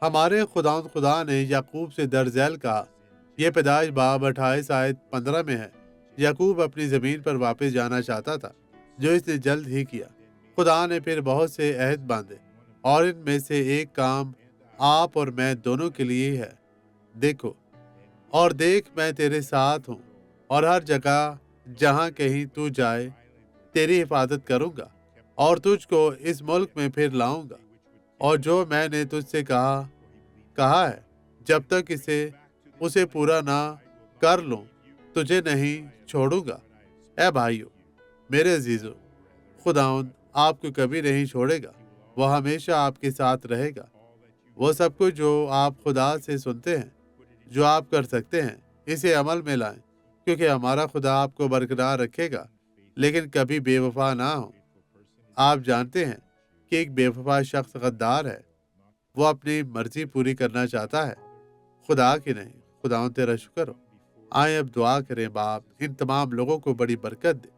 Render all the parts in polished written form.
ہمارے خدا نے یعقوب سے درج ذیل کہا، یہ پیدائش باب 28 آیت 15 میں ہے۔ یعقوب اپنی زمین پر واپس جانا چاہتا تھا، جو اس نے جلد ہی کیا۔ خدا نے پھر بہت سے عہد باندھے، اور ان میں سے ایک کام آپ اور میں دونوں کے لیے ہی ہے۔ دیکھ میں تیرے ساتھ ہوں، اور ہر جگہ جہاں کہیں تو جائے تیری حفاظت کروں گا، اور تجھ کو اس ملک میں پھر لاؤں گا، اور جو میں نے تجھ سے کہا ہے، جب تک اسے پورا نہ کر لوں تجھے نہیں چھوڑوں گا۔ اے بھائیو، میرے عزیزو، خداوند آپ کو کبھی نہیں چھوڑے گا، وہ ہمیشہ آپ کے ساتھ رہے گا۔ وہ سب کچھ جو آپ خدا سے سنتے ہیں، جو آپ کر سکتے ہیں، اسے عمل میں لائیں، کیونکہ ہمارا خدا آپ کو برقرار رکھے گا، لیکن کبھی بے وفا نہ ہو۔ آپ جانتے ہیں کہ ایک بے وفا شخص غدار ہے، وہ اپنی مرضی پوری کرنا چاہتا ہے، خدا کی نہیں۔ خداوند تیرا شکر ہو۔ آئیں اب دعا کریں۔ باپ، ان تمام لوگوں کو بڑی برکت دے۔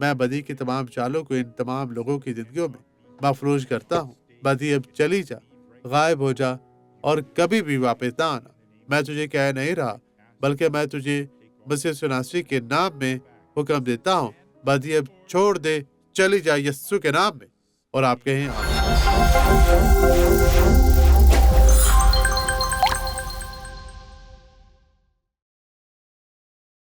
میں بدی کی تمام چالوں کو ان تمام لوگوں کی زندگیوں میں مفروض کرتا ہوں۔ بدی اب چلی جا، غائب ہو جا، اور کبھی بھی واپس نہ آنا۔ میں تجھے کہہ نہیں رہا، بلکہ میں تجھے مسیح ناصری کے نام میں حکم دیتا ہوں، بدی اب چھوڑ دے، چلی جا یسوع کے نام میں۔ اور آپ کہیں آمین۔